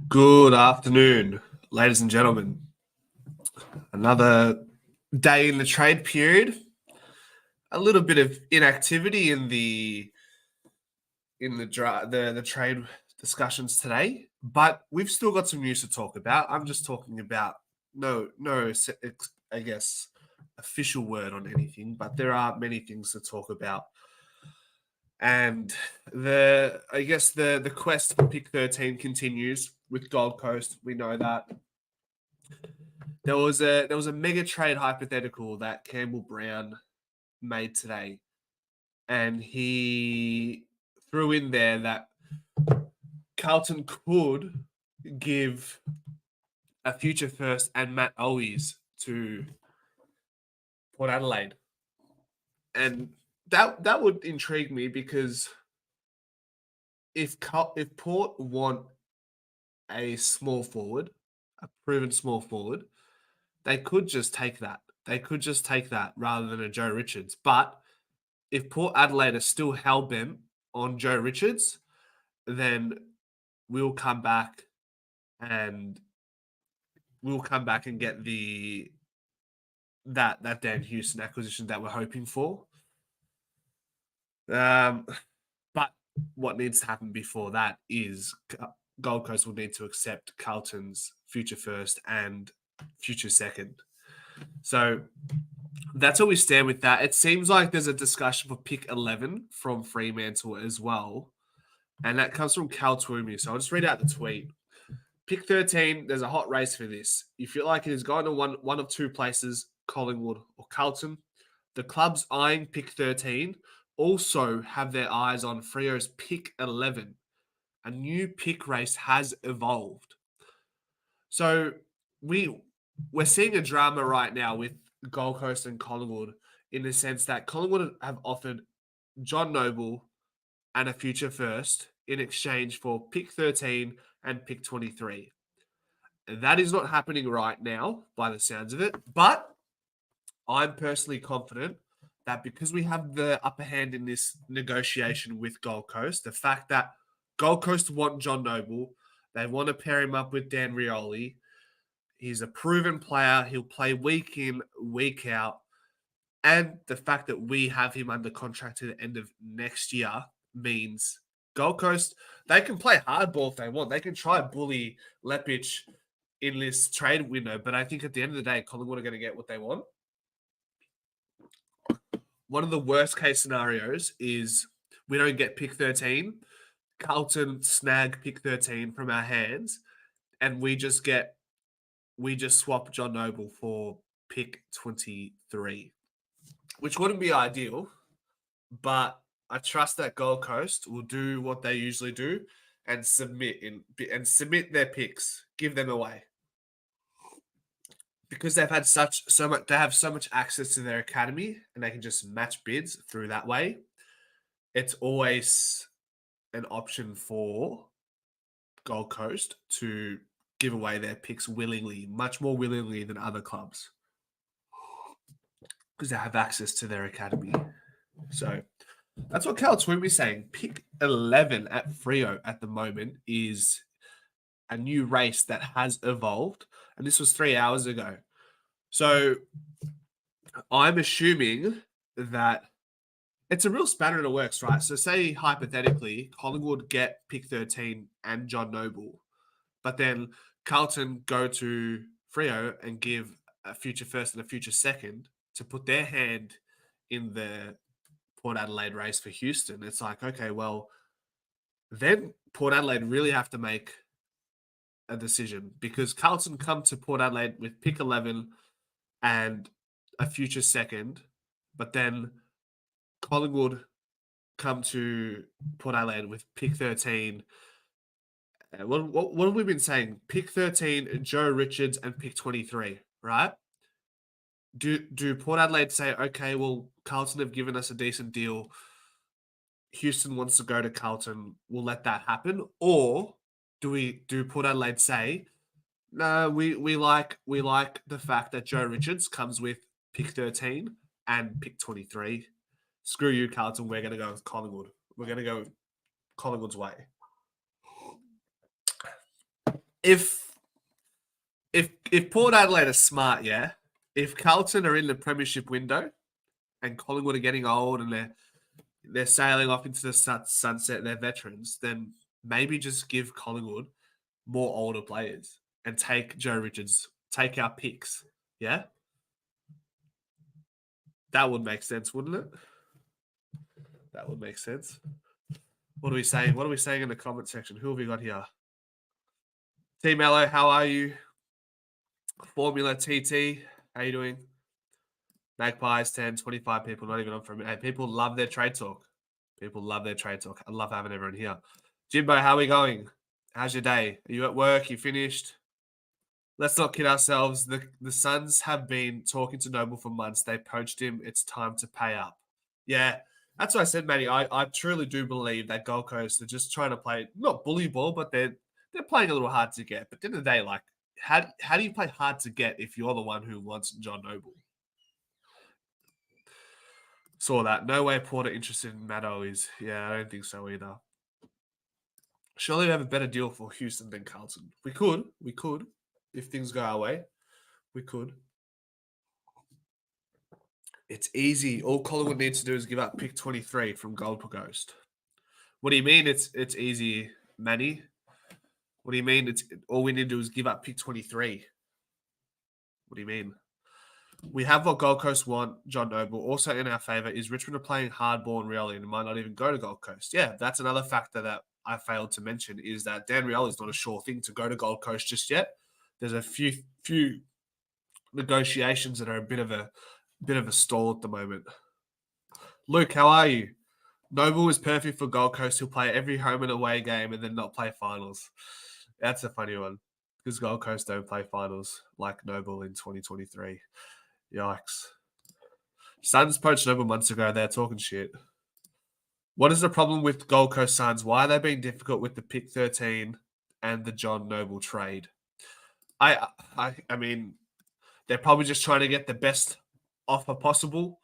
Good afternoon, ladies and gentlemen. Another day in the trade period. A little bit of inactivity in the trade discussions today, but we've still got some news to talk about. I'm just talking about no, I guess official word on anything, but there are many things to talk about. And the quest for pick 13 continues with Gold Coast. We know that. There was a mega trade hypothetical that Campbell Brown made today, and he threw in there that Carlton could give a future first and Matt Owies to Port Adelaide, and that would intrigue me because if Port want a small forward, a proven small forward, they could just take that. They could just take that rather than a Joe Richards. But if Port Adelaide are still hell-bent on Joe Richards, then we'll come back and get that Dan Houston acquisition that we're hoping for. But what needs to happen before that is Gold Coast will need to accept Carlton's future first and future second. So that's where we stand with that. It seems like there's a discussion for pick 11 from Fremantle as well. And that comes from Cal Twomey. So I'll just read out the tweet. Pick 13, there's a hot race for this. You feel like it is going to one of two places, Collingwood or Carlton. The clubs eyeing pick 13 also have their eyes on Freo's pick 11. A new pick race has evolved. So we're seeing a drama right now with Gold Coast and Collingwood in the sense that Collingwood have offered John Noble and a future first in exchange for pick 13 and pick 23. That is not happening right now by the sounds of it, but I'm personally confident that because we have the upper hand in this negotiation with Gold Coast, the fact that Gold Coast want John Noble, they want to pair him up with Dan Rioli. He's a proven player. He'll play week in, week out. And the fact that we have him under contract to the end of next year means Gold Coast, they can play hardball if they want. They can try bully Lepic in this trade window. But I think at the end of the day, Collingwood are going to get what they want. One of the worst case scenarios is we don't get pick 13. Carlton snag pick 13 from our hands. And we just swap John Noble for pick 23, which wouldn't be ideal, but I trust that Gold Coast will do what they usually do and submit their picks, give them away, because they've had they have so much access to their academy and they can just match bids through that way. It's always an option for Gold Coast to give away their picks willingly, much more willingly than other clubs, because they have access to their academy. So that's what Cal Twomey's saying. Pick 11 at Freo at the moment is a new race that has evolved, and this was 3 hours ago. So I'm assuming that it's a real spanner in the works, right? So say hypothetically, Collingwood get pick 13 and John Noble, but then Carlton go to Freo and give a future first and a future second to put their hand in the Port Adelaide race for Houston. It's like, okay, well, then Port Adelaide really have to make a decision, because Carlton come to Port Adelaide with pick 11 and a future second, but then Collingwood come to Port Adelaide with pick 13. What have we been saying? Pick 13, Joe Richards, and pick 23, right? Do Port Adelaide say, okay, well, Carlton have given us a decent deal. Houston wants to go to Carlton. We'll let that happen. Or do Port Adelaide say, no, we like the fact that Joe Richards comes with pick 13 and pick 23. Screw you, Carlton. We're going to go with Collingwood. We're going to go Collingwood's way. if Port Adelaide are smart, yeah. If Carlton are in the Premiership window and Collingwood are getting old and they're sailing off into the sunset, they're veterans, then maybe just give Collingwood more older players and take Joe Richards, take our picks. Yeah, that would make sense, wouldn't it? That would make sense. What are we saying? What are we saying in the comment section? Who have we got here? Team Mello, how are you? Formula TT, how you doing? Magpies 10, 25 people, not even on from hey, people love their trade talk. People love their trade talk. I love having everyone here. Jimbo, how are we going? How's your day? Are you at work? You finished? Let's not kid ourselves. The Suns have been talking to Noble for months. They poached him. It's time to pay up. Yeah, that's what I said, Matty. I truly do believe that Gold Coast are just trying to play not bully ball, but they're playing a little hard to get. But at the end of the day, like how do you play hard to get if you're the one who wants John Noble? Saw that. No way Porter interested in Maddo is. Yeah, I don't think so either. Surely we have a better deal for Houston than Carlton. We could. If things go our way. We could. It's easy. All Collingwood needs to do is give up pick 23 from Gold Coast. What do you mean it's easy, Manny? What do you mean it's all we need to do is give up pick 23? What do you mean? We have what Gold Coast want, John Noble. Also in our favour is Richmond are playing hardball and Rioli and might not even go to Gold Coast. Yeah, that's another factor that I failed to mention is that Dan Rioli is not a sure thing to go to Gold Coast just yet. There's a few negotiations that are a bit of a stall at the moment. Luke, how are you? Noble is perfect for Gold Coast. He'll play every home and away game and then not play finals. That's a funny one because Gold Coast don't play finals like Noble in 2023. Yikes. Suns poached Noble months ago. They're talking shit. What is the problem with Gold Coast Suns? Why are they being difficult with the pick 13 and the John Noble trade? I mean, they're probably just trying to get the best offer possible.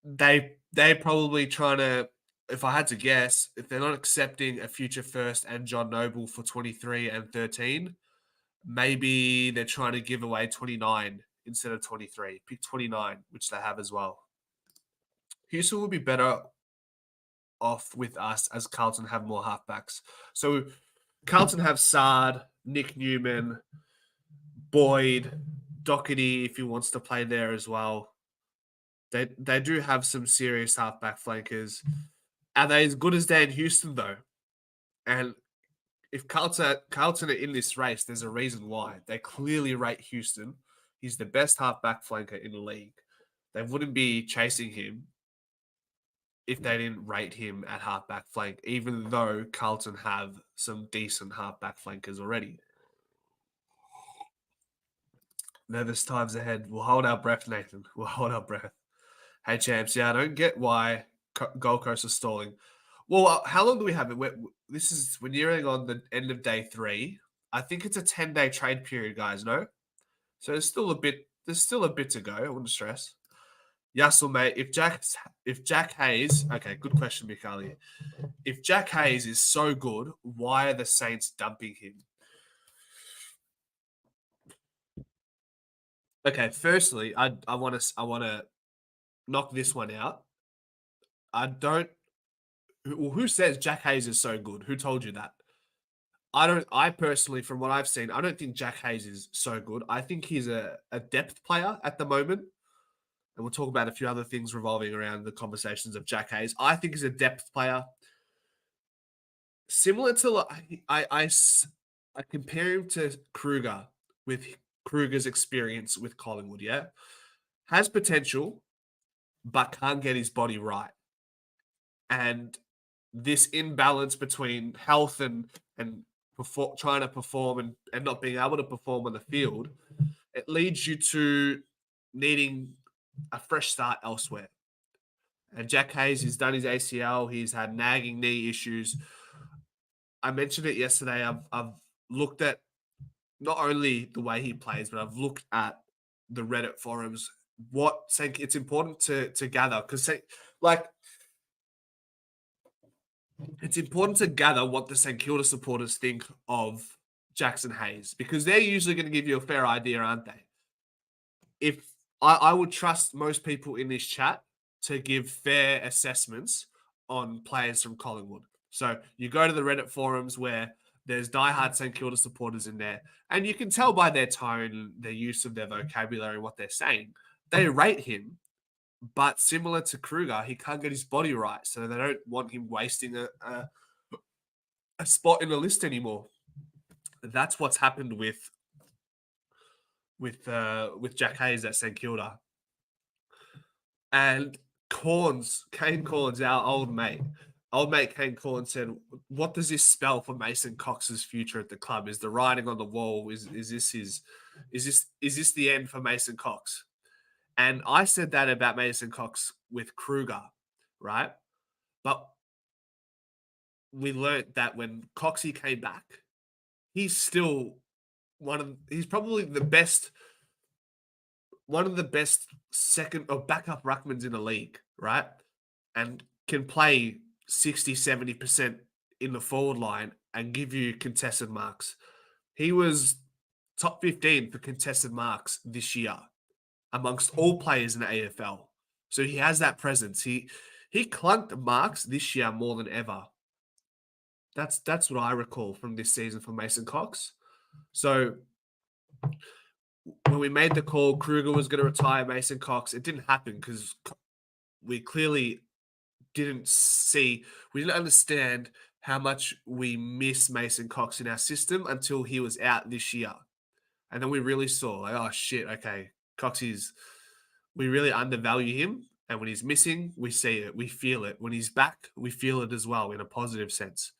They're probably trying to, if I had to guess, if they're not accepting a future first and John Noble for 23 and 13, maybe they're trying to give away 29 instead of 23. Pick 29, which they have as well. Houston will be better off with us as Carlton have more halfbacks. So Carlton have Sard, Nick Newman, Boyd, Doherty if he wants to play there as well. They do have some serious halfback flankers. Are they as good as Dan Houston though? And if Carlton are in this race, there's a reason why. They clearly rate Houston. He's the best halfback flanker in the league. They wouldn't be chasing him if they didn't rate him at halfback flank, even though Carlton have some decent halfback flankers already. Nervous times ahead. We'll hold our breath, Nathan. We'll hold our breath. Hey, champs. Yeah, I don't get why Gold Coast is stalling. Well, how long do we have it? We're nearing on the end of day 3. I think it's a 10-day trade period, guys. No, so there's still a bit. There's still a bit to go. I wouldn't stress. Yassel, mate. If Jack Hayes, okay, good question, Mikali. If Jack Hayes is so good, why are the Saints dumping him? Okay, firstly, I want to knock this one out. I don't. Well, who says Jack Hayes is so good? Who told you that? I personally, from what I've seen, I don't think Jack Hayes is so good. I think he's a depth player at the moment. And we'll talk about a few other things revolving around the conversations of Jack Hayes. I think he's a depth player. Similar to, I compare him to Kruger with Kruger's experience with Collingwood, yeah? Has potential, but can't get his body right. And this imbalance between health and trying to perform and not being able to perform on the field, it leads you to needing a fresh start elsewhere. And Jack Hayes has done his ACL. He's had nagging knee issues. I mentioned it yesterday. I've looked at not only the way he plays, but I've looked at the Reddit forums. It's important to gather because it's important to gather what the St Kilda supporters think of Jackson Hayes, because they're usually going to give you a fair idea, aren't they? If I would trust most people in this chat to give fair assessments on players from Collingwood. So you go to the Reddit forums where there's diehard St Kilda supporters in there, and you can tell by their tone, their use of their vocabulary, what they're saying. They rate him, but similar to Kruger, he can't get his body right, so they don't want him wasting a spot in the list anymore. That's what's happened with Jack Hayes at St Kilda. And Kane Corns, our old mate Kane Corns said, "What does this spell for Mason Cox's future at the club? Is the writing on the wall? Is this the end for Mason Cox?" And I said that about Mason Cox with Kruger, right? But we learned that when Coxie came back, he's still he's probably one of the best second or backup ruckmans in the league, right? And can play 60, 70% in the forward line and give you contested marks. He was top 15 for contested marks this year amongst all players in the AFL. So he has that presence. He clunked marks this year more than ever. That's what I recall from this season for Mason Cox. So when we made the call, Kruger was going to retire Mason Cox. It didn't happen because we clearly didn't understand how much we miss Mason Cox in our system until he was out this year. And then we really saw, like, oh shit, okay, we really undervalue him. And when he's missing, we see it, we feel it. When he's back, we feel it as well in a positive sense.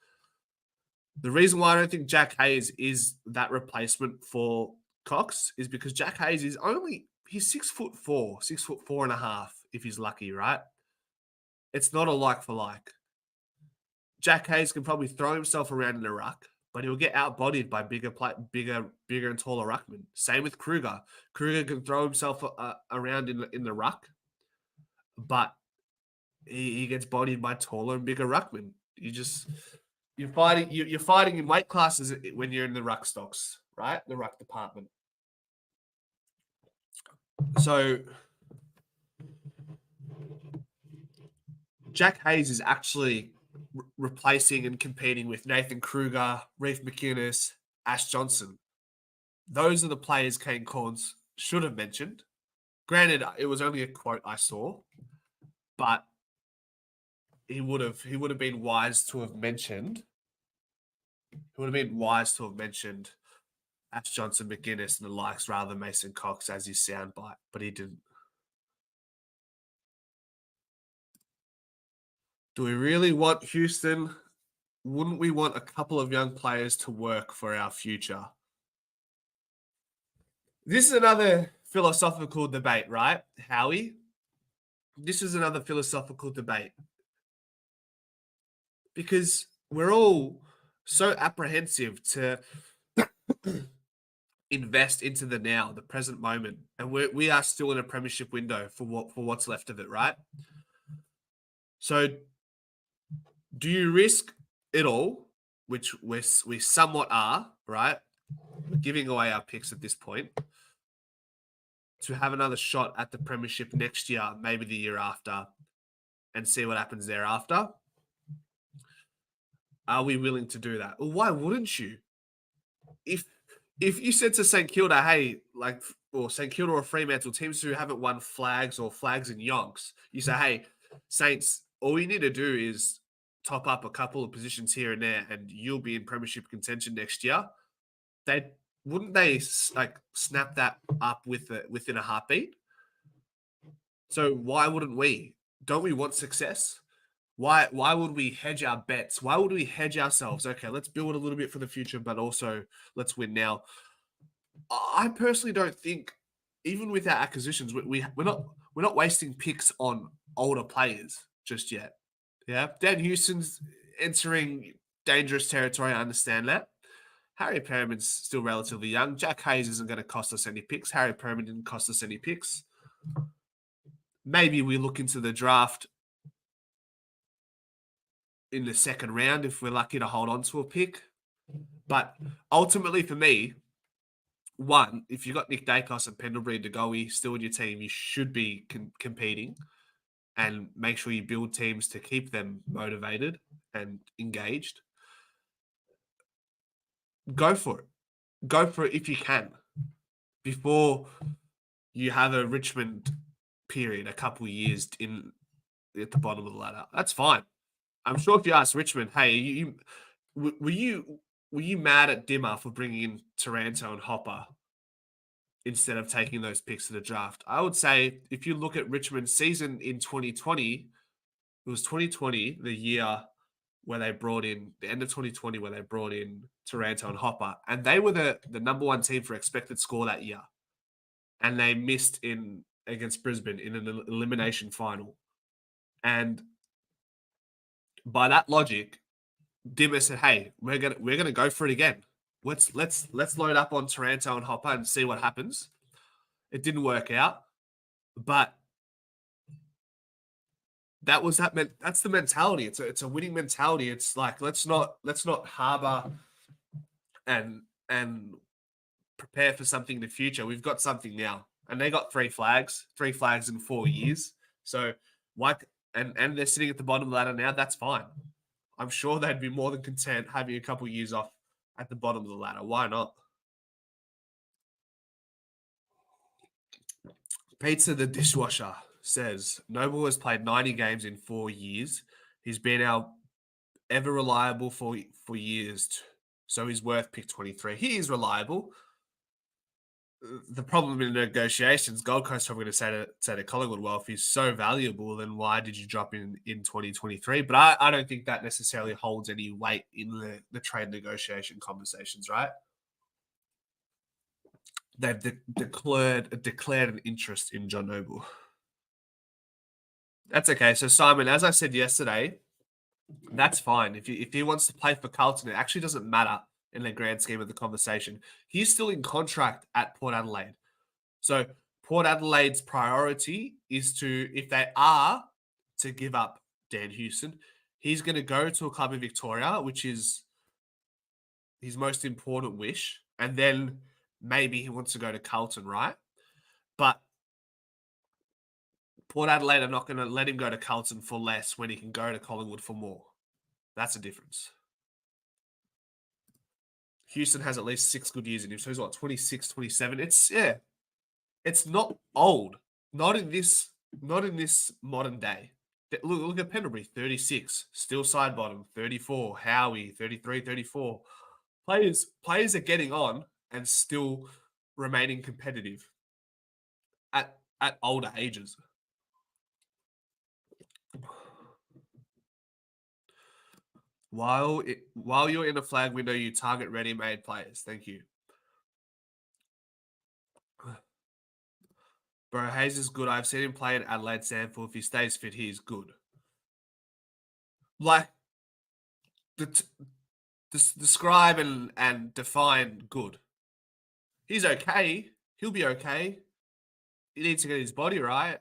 The reason why I don't think Jack Hayes is that replacement for Cox is because Jack Hayes is he's 6'4", 6'4.5", if he's lucky, right? It's not a like for like. Jack Hayes can probably throw himself around in the ruck, but he'll get outbodied by bigger and taller ruckmen. Same with Kruger. Kruger can throw himself around in the ruck, but he gets bodied by taller and bigger ruckmen. You're fighting in weight classes when you're in the ruck stocks, right? The ruck department. So Jack Hayes is actually replacing and competing with Nathan Kruger, Reef McInnes, Ash Johnson. Those are the players Kane Corns should have mentioned. Granted, it was only a quote I saw, but he would have been wise to have mentioned. He would have been wise to have mentioned Ash Johnson, McInnes, and the likes rather than Mason Cox as his soundbite, but he didn't. Do we really want Houston? Wouldn't we want a couple of young players to work for our future? This is another philosophical debate, right, Howie? This is another philosophical debate. Because we're all so apprehensive to invest into the now, the present moment. And we are still in a premiership window for what's left of it, right? So do you risk it all, which we somewhat are, right? We're giving away our picks at this point, to have another shot at the premiership next year, maybe the year after, and see what happens thereafter? Are we willing to do that? Well, why wouldn't you? If you said to St Kilda, hey, or St Kilda or Fremantle, teams who haven't won flags or flags and yonks, you say, hey, Saints, all you need to do is top up a couple of positions here and there, and you'll be in premiership contention next year. Wouldn't they snap that up within a heartbeat? So why wouldn't we? Don't we want success? Why would we hedge our bets? Why would we hedge ourselves? Okay, let's build a little bit for the future, but also let's win now. I personally don't think, even with our acquisitions, we're not wasting picks on older players just yet. Yeah, Dan Houston's entering dangerous territory. I understand that. Harry Perriman's still relatively young. Jack Hayes isn't going to cost us any picks. Harry Perriman didn't cost us any picks. Maybe we look into the draft in the second round if we're lucky to hold on to a pick. But ultimately, for me, one, if you've got Nick Dacos and Pendlebury and DeGoey still in your team, you should be competing and make sure you build teams to keep them motivated and engaged. Go for it. Go for it if you can before you have a Richmond period, a couple of years in at the bottom of the ladder. That's fine. I'm sure if you ask Richmond, hey, were you mad at Dimmer for bringing in Taranto and Hopper instead of taking those picks to the draft? I would say if you look at Richmond's season in 2020, it was 2020, the year where they brought in the end of 2020, where they brought in Taranto and Hopper, and they were the number one team for expected score that year, and they missed in against Brisbane in an elimination final. And by that logic, Dimmer said, "Hey, we're gonna go for it again. Let's load up on Taranto and Hopper and see what happens." It didn't work out, but that's the mentality. It's a winning mentality. It's like let's not harbor and prepare for something in the future. We've got something now, and they got three flags in 4 years. So why? And they're sitting at the bottom of the ladder now. That's fine. I'm sure they'd be more than content having a couple of years off at the bottom of the ladder. Why not? Pizza the dishwasher says Noble has played 90 games in 4 years. He's been our ever reliable for years, so he's worth pick 23. He is reliable. The problem in negotiations, Gold Coast are probably going to say to Collingwood, well, if he's so valuable, then why did you drop in 2023? But I don't think that necessarily holds any weight in the trade negotiation conversations, right? They've declared an interest in John Noble. That's okay. So Simon, as I said yesterday, that's fine. If he wants to play for Carlton, it actually doesn't matter in the grand scheme of the conversation. He's still in contract at Port Adelaide. So Port Adelaide's priority is to, if they are to give up Dan Houston, he's going to go to a club in Victoria, which is his most important wish. And then maybe he wants to go to Carlton, right? But Port Adelaide are not going to let him go to Carlton for less when he can go to Collingwood for more. That's a difference. Houston has at least 6 good years in him. So he's what, 26, 27? It's not old. Not in this modern day. Look at Pendlebury, 36. Still side bottom, 34. Howie, 33, 34. Players are getting on and still remaining competitive at older ages. While you're in a flag window, you target ready-made players. Thank you. Bro, Hayes is good. I've seen him play at Adelaide Sample. If he stays fit, he is good. Like, describe and define good. He's okay. He'll be okay. He needs to get his body right.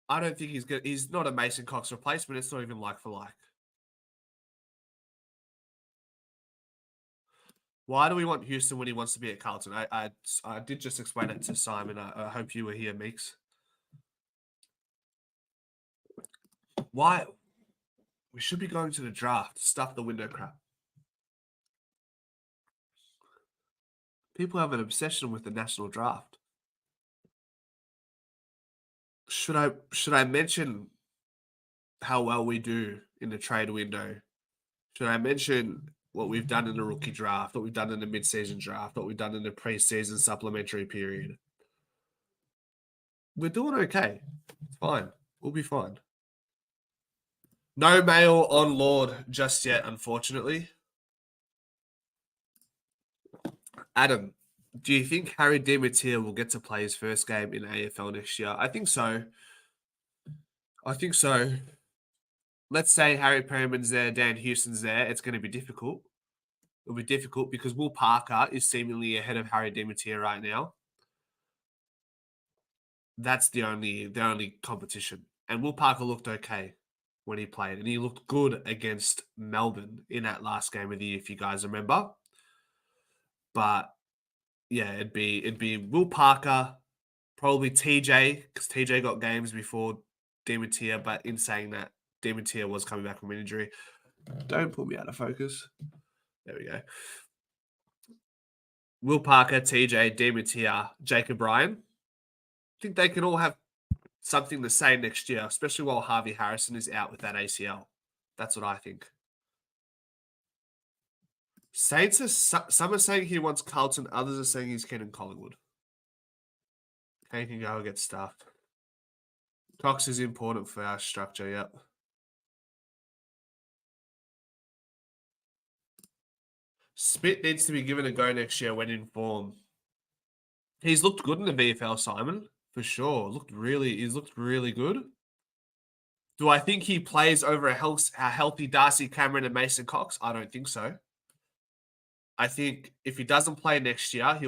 I don't think he's good. He's not a Mason Cox replacement. It's not even like for like. Why do we want Houston when he wants to be at Carlton? I did just explain it to Simon. I hope you were here, Meeks. Why? We should be going to the draft. Stuff the window crap. People have an obsession with the national draft. Should I mention how well we do in the trade window? Should I mention what we've done in the rookie draft, what we've done in the mid-season draft, what we've done in the pre-season supplementary period? We're doing okay. It's fine. We'll be fine. No mail on Lord just yet, unfortunately. Adam, do you think Harry DiMatteo will get to play his first game in AFL next year? I think so. Let's say Harry Perriman's there, Dan Houston's there. It's going to be difficult. It'll be difficult because Will Parker is seemingly ahead of Harry DiMatteo right now. That's the only competition. And Will Parker looked okay. when he played, and he looked good against Melbourne in that last game of the year, if you guys remember. But yeah, it'd be Will Parker, probably TJ, because TJ got games before Dimatia. But in saying that, Dimatia was coming back from an injury. Don't put me out of focus. There we go. Will Parker, TJ, Dimatia, Jacob Ryan. I think they can all have something to say next year, especially while Harvey Harrison is out with that ACL. That's what I think. Saints are, some are saying he wants Carlton, others are saying he's keen on Collingwood. Kane can go and get stuffed. Cox is important for our structure, yep. Smith needs to be given a go next year when in form. He's looked good in the VFL, Simon, for sure. He's looked really good. Do I think he plays over a healthy Darcy Cameron and Mason Cox? I don't think so. I think if he doesn't play next year,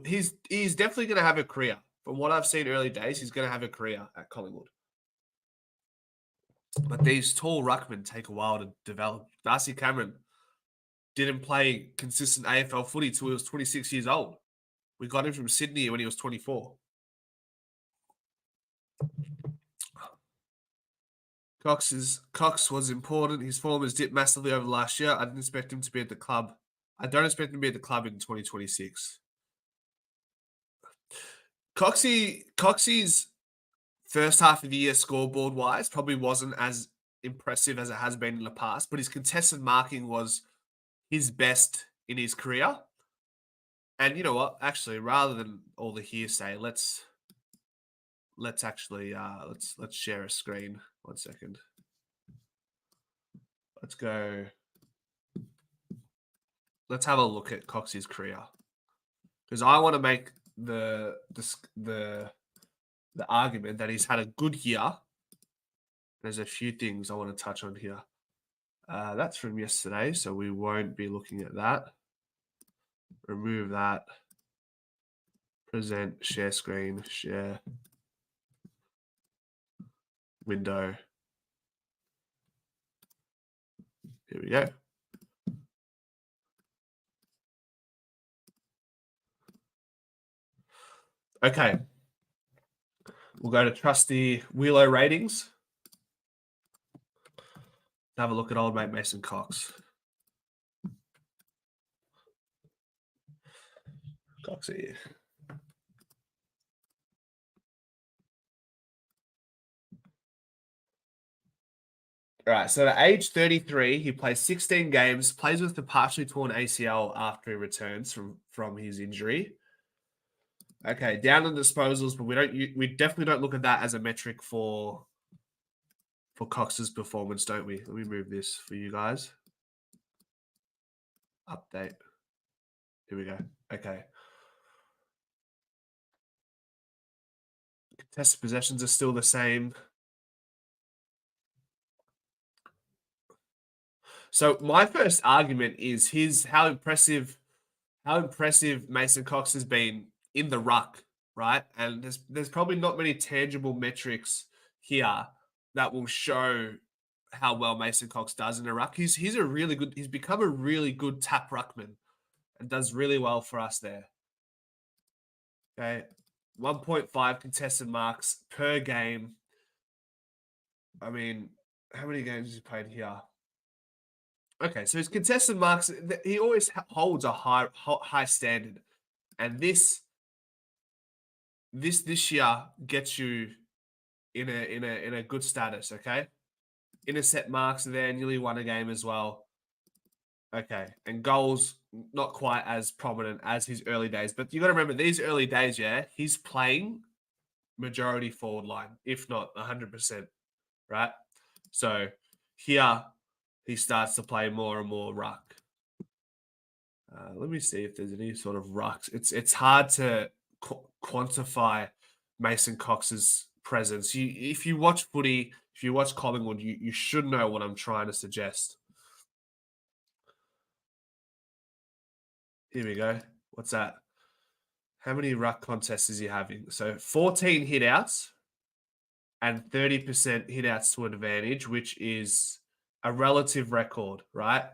he's definitely going to have a career. From what I've seen early days, he's going to have a career at Collingwood. But these tall ruckmen take a while to develop. Darcy Cameron didn't play consistent AFL footy till he was 26 years old. We got him from Sydney when he was 24. Cox was important. His form has dipped massively over last year. I didn't expect him to be at the club. I don't expect him to be at the club in 2026. Coxie's first half of the year scoreboard wise probably wasn't as impressive as it has been in the past, but his contested marking was his best in his career. And you know what? Actually, rather than all the hearsay, let's actually let's share a screen. 1 second. Let's go. Let's have a look at Coxie's career, because I want to make the argument that he's had a good year. There's a few things I want to touch on here. That's from yesterday, so we won't be looking at that. Remove that. Present, share screen, share window. Here we go. Okay. We'll go to trusty Wheelo ratings. Have a look at old mate Mason Cox. Coxie. All right, so at age 33, he plays 16 games, plays with the partially torn ACL after he returns from his injury. Okay, down on disposals, but we definitely don't look at that as a metric for Cox's performance, don't we? Let me move this for you guys. Update. Here we go. Okay. Contested possessions are still the same. So my first argument is how impressive Mason Cox has been in the ruck, right? And there's probably not many tangible metrics here that will show how well Mason Cox does in the ruck. He's become a really good tap ruckman and does really well for us there. Okay. 1.5 contested marks per game. I mean, how many games has he played here? Okay, so his contested marks, he always holds a high standard, and this year gets you in a good status. Okay, intercept marks there, nearly won a game as well. Okay, and goals not quite as prominent as his early days, but you got to remember these early days. Yeah, he's playing majority forward line, if not 100%, right? So here he starts to play more and more ruck. Let me see if there's any sort of rucks. It's hard to quantify Mason Cox's presence. If you watch footy, if you watch Collingwood, you should know what I'm trying to suggest. Here we go. What's that? How many ruck contests is he having? So 14 hit outs. and 30% hit outs to advantage, which is a relative record, right?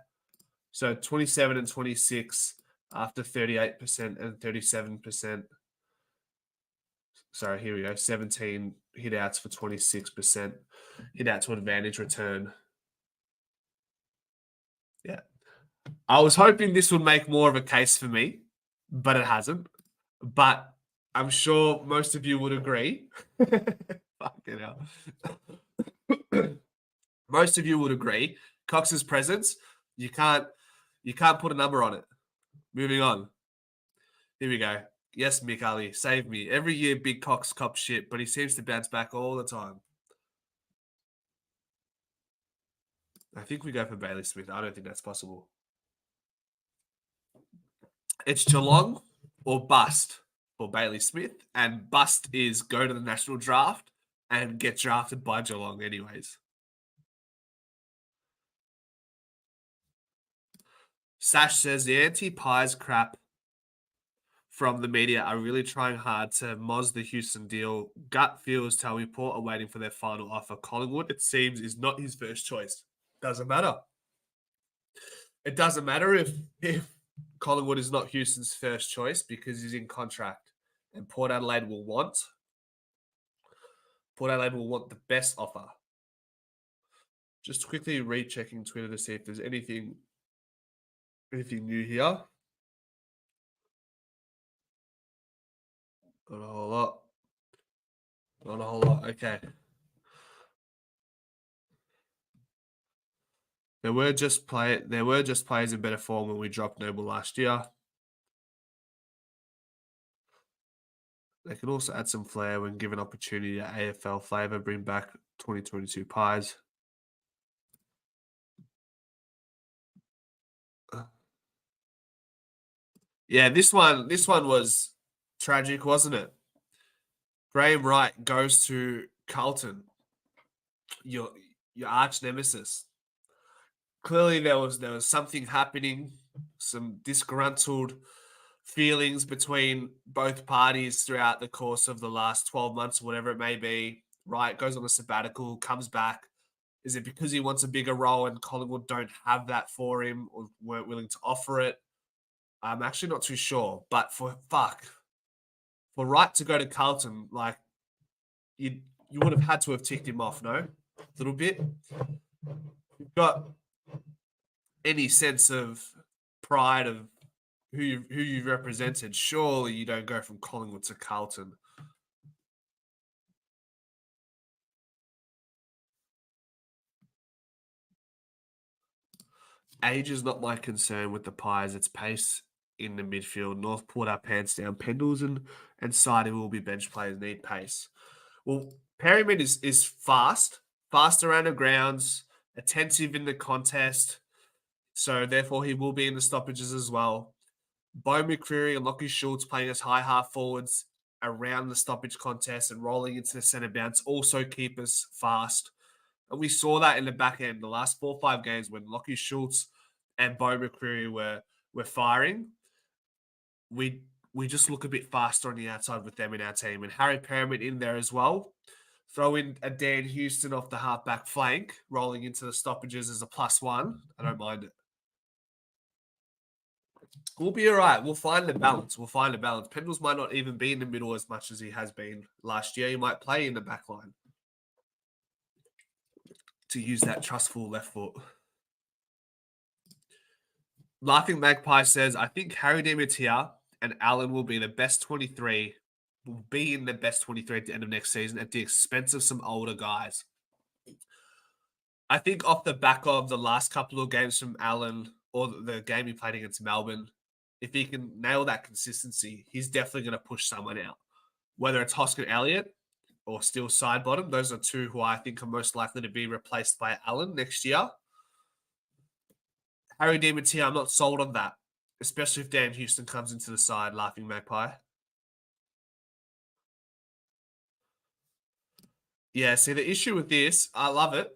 So 27 and 26 after 38% and 37%. Sorry, here we go. 17 hit outs for 26% hit out to advantage return. Yeah. I was hoping this would make more of a case for me, but it hasn't. But I'm sure most of you would agree. Fucking hell. Most of you would agree. Cox's presence, you can't put a number on it. Moving on. Here we go. Yes, Mick Ali, save me. Every year, Big Cox cops shit, but he seems to bounce back all the time. I think we go for Bailey Smith. I don't think that's possible. It's Geelong or bust for Bailey Smith, and bust is go to the national draft and get drafted by Geelong anyways. Sash says the anti-Pies crap from the media are really trying hard to moz the Houston deal. Gut feels tell me Port are waiting for their final offer. Collingwood, it seems, is not his first choice. Doesn't matter. It doesn't matter if Collingwood is not Houston's first choice because he's in contract, and Port Adelaide will want the best offer. Just quickly rechecking Twitter to see if there's anything new here. Not a whole lot. Not a whole lot. Okay. There were just players in better form when we dropped Noble last year. They can also add some flair when given opportunity at AFL flavour. Bring back 2022 Pies. Yeah, this one was tragic, wasn't it? Graham Wright goes to Carlton, your arch nemesis. Clearly, there was something happening, some disgruntled feelings between both parties throughout the course of the last 12 months, or whatever it may be. Wright goes on a sabbatical, comes back. Is it because he wants a bigger role and Collingwood don't have that for him or weren't willing to offer it? I'm actually not too sure. But for Wright to go to Carlton, like you would have had to have ticked him off, no? A little bit. You've got any sense of pride of who you've represented, surely you don't go from Collingwood to Carlton. Age is not my concern with the Pies. It's pace in the midfield. North Port our pants down. Pendles and Sidey will be bench players, need pace. Well, Perryman is fast around the grounds, attentive in the contest. So therefore he will be in the stoppages as well. Bo McCreary and Lockie Schultz playing as high half forwards around the stoppage contest and rolling into the centre bounce also keep us fast. And we saw that in the back end, the last 4 or 5 games when Lockie Schultz and Bo McCreary were firing. We just look a bit faster on the outside with them in our team. And Harry Perriman in there as well. Throw in a Dan Houston off the half-back flank, rolling into the stoppages as a +1. I don't mind it. We'll be all right. We'll find the balance. Pendles might not even be in the middle as much as he has been last year. He might play in the back line to use that trustful left foot. Laughing Magpie says, I think Harry Demetia and Allen will be in the best 23 at the end of next season at the expense of some older guys. I think off the back of the last couple of games from Allen or the game he played against Melbourne, if he can nail that consistency, he's definitely going to push someone out. Whether it's Hoskin Elliott or still Sidebottom, those are two who I think are most likely to be replaced by Allen next year. Harry Demetia, I'm not sold on that, especially if Dan Houston comes into the side, Laughing Magpie. Yeah, see, the issue with this, I love it.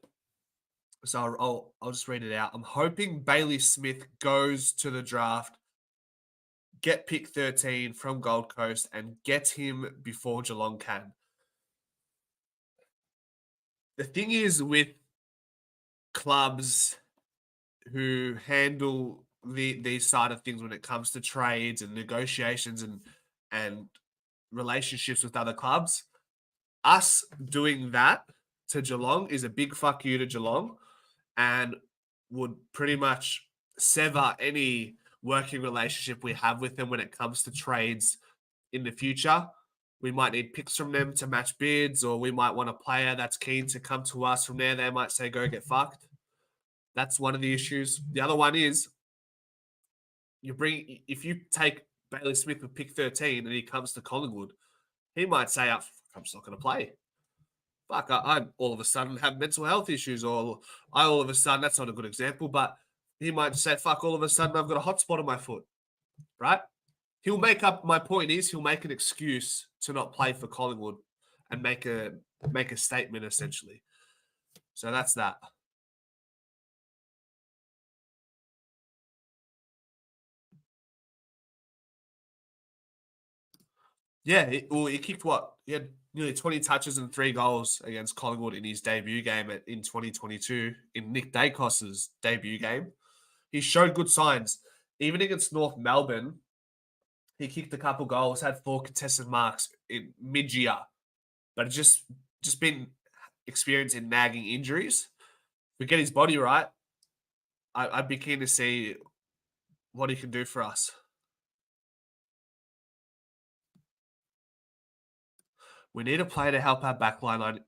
So I'll just read it out. I'm hoping Bailey Smith goes to the draft, get pick 13 from Gold Coast, and get him before Geelong can. the thing is with clubs who handle these side of things when it comes to trades and negotiations and relationships with other clubs, us doing that to Geelong is a big fuck you to Geelong and would pretty much sever any working relationship we have with them when it comes to trades in the future. We might need picks from them to match bids, or we might want a player that's keen to come to us from there. They might say, go get fucked. That's one of the issues. The other one is if you take Bailey Smith with pick 13 and he comes to Collingwood, he might say, oh, I'm just not going to play. Fuck, I all of a sudden have mental health issues, or I all of a sudden, that's not a good example, but he might say, fuck, all of a sudden I've got a hot spot on my foot, right? He'll make up, my point is, he'll make an excuse to not play for Collingwood and make a statement, essentially. So that's that. Yeah, he kicked what? He had nearly 20 touches and 3 goals against Collingwood in his debut game in 2022, in Nick Dacos's debut game. He showed good signs. Even against North Melbourne, he kicked a couple goals, had 4 contested marks in mid-year, but it's just been experiencing nagging injuries. If we get his body right, I'd be keen to see what he can do for us. We need a player to help our backline.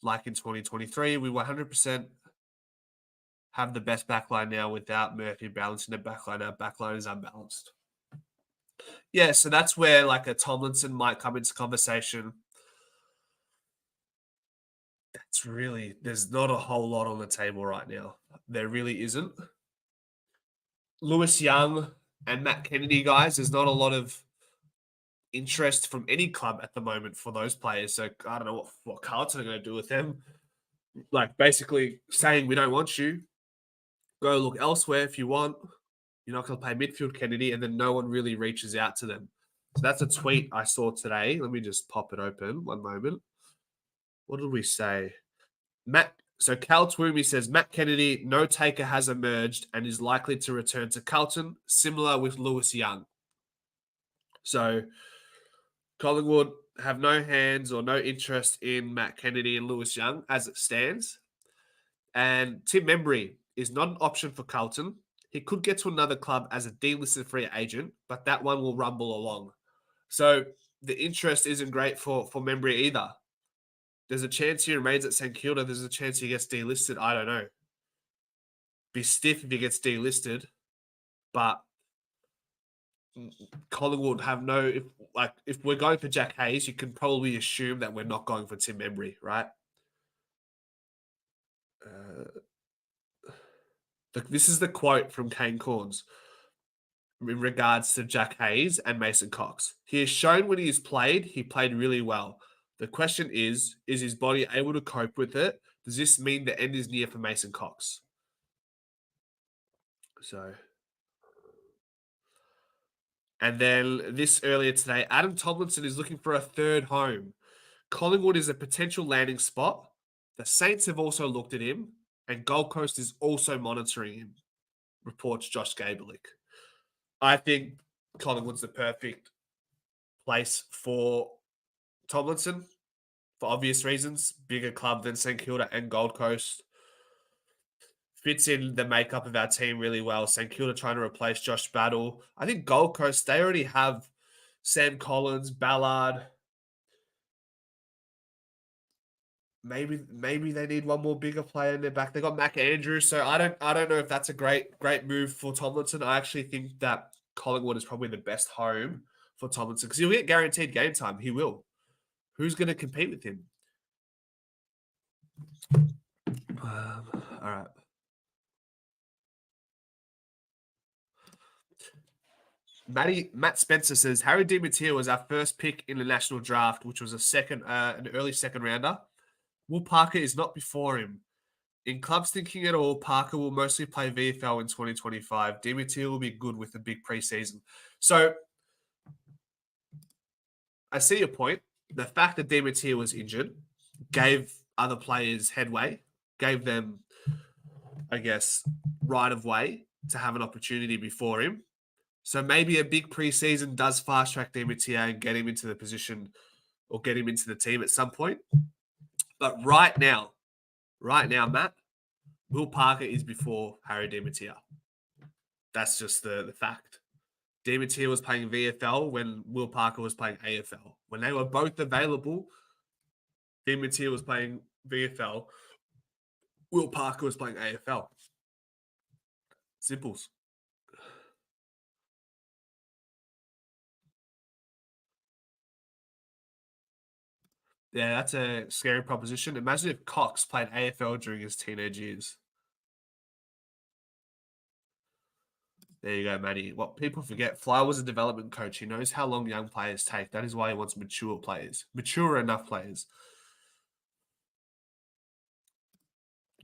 Like in 2023, we 100% have the best backline now without Murphy balancing the backline. Our backline is unbalanced. Yeah, so that's where like a Tomlinson might come into conversation. That's really, there's not a whole lot on the table right now. There really isn't. Lewis Young and Matt Kennedy, guys, there's not a lot of interest from any club at the moment for those players. So I don't know what Carlton are going to do with them. Like basically saying we don't want you. Go look elsewhere if you want. You're not going to play midfield, Kennedy, and then no one really reaches out to them. So that's a tweet I saw today. Let me just pop it open. One moment. What did we say? So Cal Twomey says Matt Kennedy, no taker has emerged and is likely to return to Carlton, similar with Lewis Young. So Collingwood have no hands or no interest in Matt Kennedy and Lewis Young as it stands. And Tim Membry is not an option for Carlton. He could get to another club as a delisted free agent, but that one will rumble along. So the interest isn't great for Membry either. There's a chance he remains at St Kilda. There's a chance he gets delisted. I don't know. Be stiff if he gets delisted, but Collingwood have no. If we're going for Jack Hayes, you can probably assume that we're not going for Tim Membry, right? This is the quote from Kane Corns in regards to Jack Hayes and Mason Cox. He has shown when he played really well. The question is his body able to cope with it? Does this mean the end is near for Mason Cox? So, and then this earlier today, Adam Tomlinson is looking for a third home. Collingwood is a potential landing spot. The Saints have also looked at him, and Gold Coast is also monitoring him, reports Josh Gabelick. I think Collingwood's the perfect place for Tomlinson for obvious reasons. Bigger club than St Kilda and Gold Coast. Fits in the makeup of our team really well. St Kilda trying to replace Josh Battle. I think Gold Coast, they already have Sam Collins, Ballard. Maybe they need one more bigger player in their back. They got Mac Andrews, so I don't know if that's a great move for Tomlinson. I actually think that Collingwood is probably the best home for Tomlinson because he'll get guaranteed game time. He will. Who's going to compete with him? All right. Matt Spencer says Harry DiMatteo was our first pick in the national draft, which was an early second rounder. Will Parker is not before him. In clubs thinking at all, Parker will mostly play VFL in 2025. DiMatteo will be good with a big preseason. So I see your point. The fact that DiMatteo was injured gave other players headway, gave them, I guess, right of way to have an opportunity before him. So maybe a big preseason does fast track Dimitri and get him into the position or get him into the team at some point. But right now, Matt, Will Parker is before Harry Dimitri. That's just the fact. Dimitri was playing VFL when Will Parker was playing AFL. When they were both available, Dimitri was playing VFL. Will Parker was playing AFL. Simples. Yeah, that's a scary proposition. Imagine if Cox played AFL during his teenage years. There you go, Matty. What people forget, Fly was a development coach. He knows how long young players take. That is why he wants mature players, mature enough players.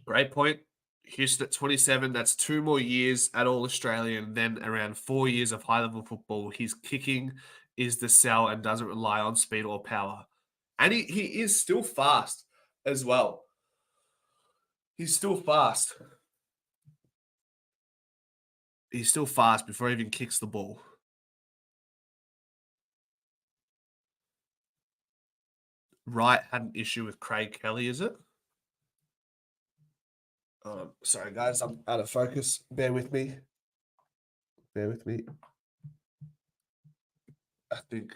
Great point. Houston at 27. That's 2 more years at All Australian, then around 4 years of high level football. His kicking is the sell and doesn't rely on speed or power. And he is still fast as well. He's still fast. He's still fast before he even kicks the ball. Wright had an issue with Craig Kelly, is it? Sorry, guys, I'm out of focus. Bear with me. Bear with me. I think.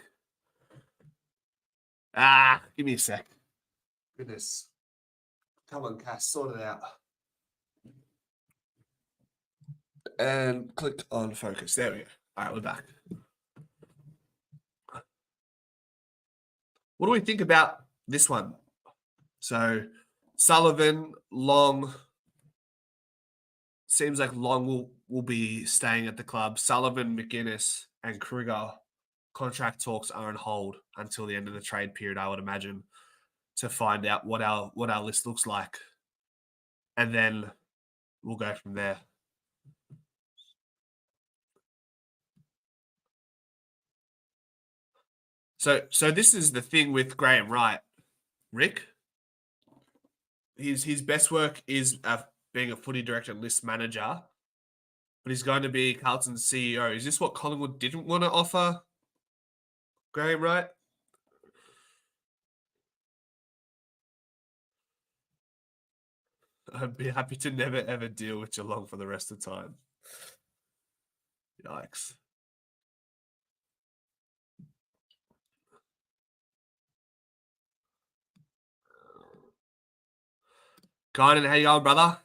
Give me a sec. Goodness. Come on, Cass, sort it out. And click on focus. There we go. All right, we're back. What do we think about this one? So, Sullivan, Long. Seems like Long will be staying at the club. Sullivan, McGuinness, and Kruger contract talks are on hold until the end of the trade period, I would imagine, to find out what our list looks like. And then we'll go from there. So this is the thing with Graham Wright, Rick. His best work is being a footy director and list manager, but he's going to be Carlton's CEO. Is this what Collingwood didn't want to offer Graham Wright? I'd be happy to never ever deal with Geelong for the rest of the time. Yikes. Kynan, how you going, brother?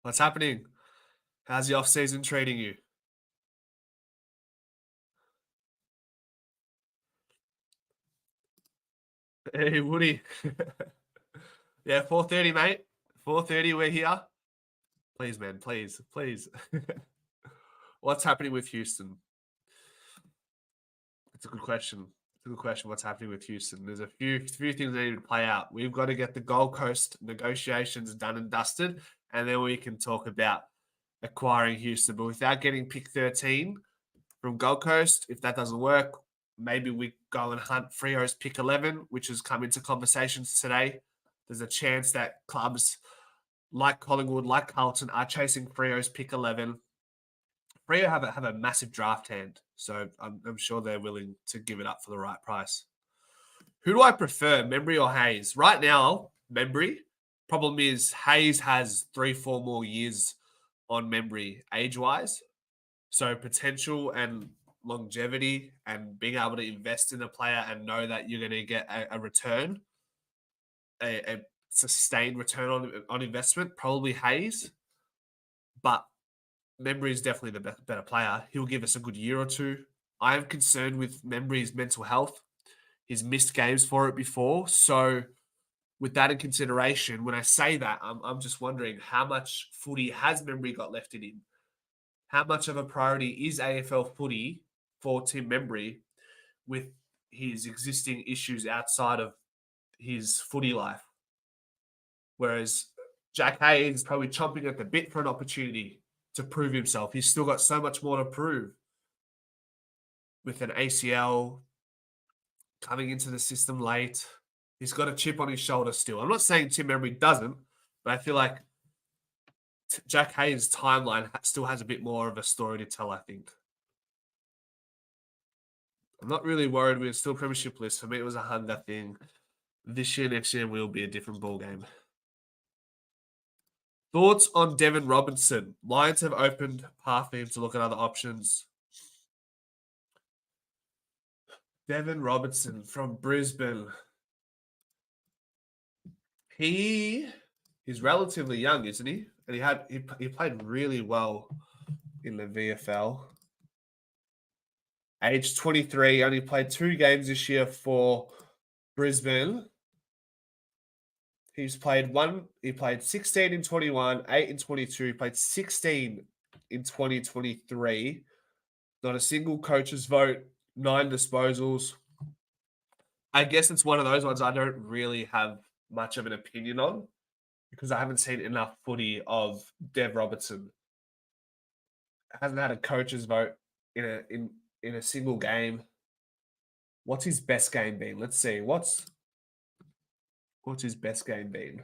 What's happening? How's the off season treating you? Hey, Woody. Yeah, 4:30, mate. 4:30, we're here. Please, man, please. What's happening with Houston? It's a good question. It's a good question. What's happening with Houston? There's a few things that need to play out. We've got to get the Gold Coast negotiations done and dusted, and then we can talk about acquiring Houston. But without getting pick 13 from Gold Coast, if that doesn't work, maybe we go and hunt Freo's pick 11, which has come into conversations today. There's a chance that clubs like Collingwood, like Carlton, are chasing Freo's pick 11. Freo have a massive draft hand, so I'm sure they're willing to give it up for the right price. Who do I prefer, Membry or Hayes? Right now, Membry. Problem is, Hayes has 3-4 more years on Membry age-wise. So potential and longevity and being able to invest in a player and know that you're going to get a return, a sustained return on investment, probably Hayes. But Membry is definitely the better player. He'll give us a good year or two. I am concerned with Membry's mental health. He's missed games for it before. So with that in consideration, when I say that, I'm just wondering how much footy has Membry got left in him? How much of a priority is AFL footy for Tim Membry with his existing issues outside of his footy life? Whereas Jack Hayes is probably chomping at the bit for an opportunity to prove himself. He's still got so much more to prove with an ACL coming into the system late. He's got a chip on his shoulder still. I'm not saying Tim Emery doesn't, but I feel like Jack Hayes' timeline still has a bit more of a story to tell, I think. I'm not really worried. We're still Premiership list. For me, it was a hunger thing. This year, next year will be a different ball game. Thoughts on Devin Robinson? Lions have opened path for him to look at other options. Devin Robinson from Brisbane. He is relatively young, isn't he? And he played really well in the VFL. Age 23, only played 2 games this year for Brisbane. He played 16 in 21, 8 in 22, he played 16 in 2023. Not a single coach's vote, 9 disposals. I guess it's one of those ones I don't really have much of an opinion on because I haven't seen enough footy of Dev Robertson. Hasn't had a coach's vote in a single game. What's his best game been? Let's see. What's his best game been?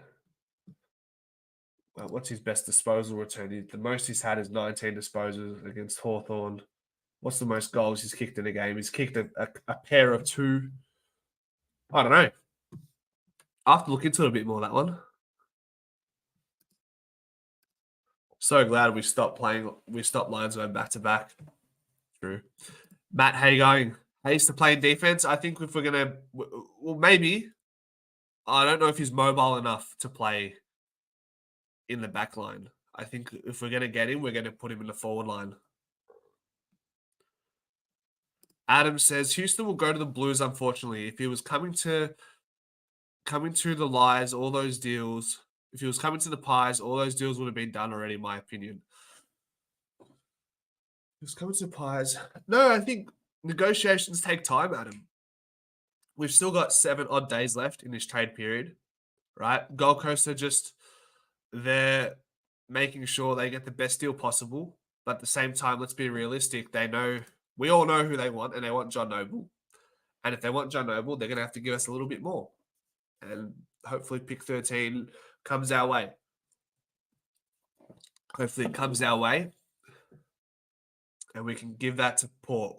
What's his best disposal return? The most he's had is 19 disposals against Hawthorn. What's the most goals he's kicked in a game? He's kicked a pair of 2. I don't know. I have to look into it a bit more, that one. So glad we stopped Lions going back to back. True. Matt, how you going? Hayes to play in defense. I think if we're gonna, well, maybe. I don't know if he's mobile enough to play in the back line. I think if we're gonna get him, we're gonna put him in the forward line. Adam says Houston will go to the Blues. Unfortunately, if he was coming to the Lions, all those deals. If he was coming to the Pies, all those deals would have been done already, in my opinion. He was coming to the Pies. No, I think negotiations take time, Adam. We've still got 7 odd days left in this trade period, right? Gold Coast are they're making sure they get the best deal possible. But at the same time, let's be realistic. We all know who they want, and they want John Noble. And if they want John Noble, they're going to have to give us a little bit more. And hopefully pick 13 comes our way. Hopefully it comes our way. And we can give that to Port.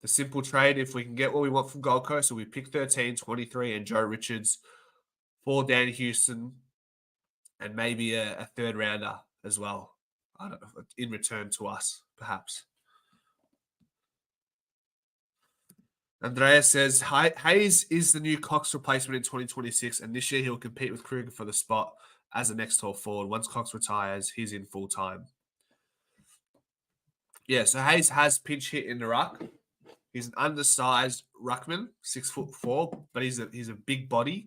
The simple trade, if we can get what we want from Gold Coast, so we pick 13, 23, and Joe Richards for Dan Houston, and maybe a 3rd rounder as well. I don't know, in return to us, perhaps. Andrea says, Hayes is the new Cox replacement in 2026, and this year he'll compete with Kruger for the spot as the next tall forward. Once Cox retires, he's in full time. Yeah, so Hayes has pinch hit in the ruck. He's an undersized ruckman, 6'4", but he's a big body.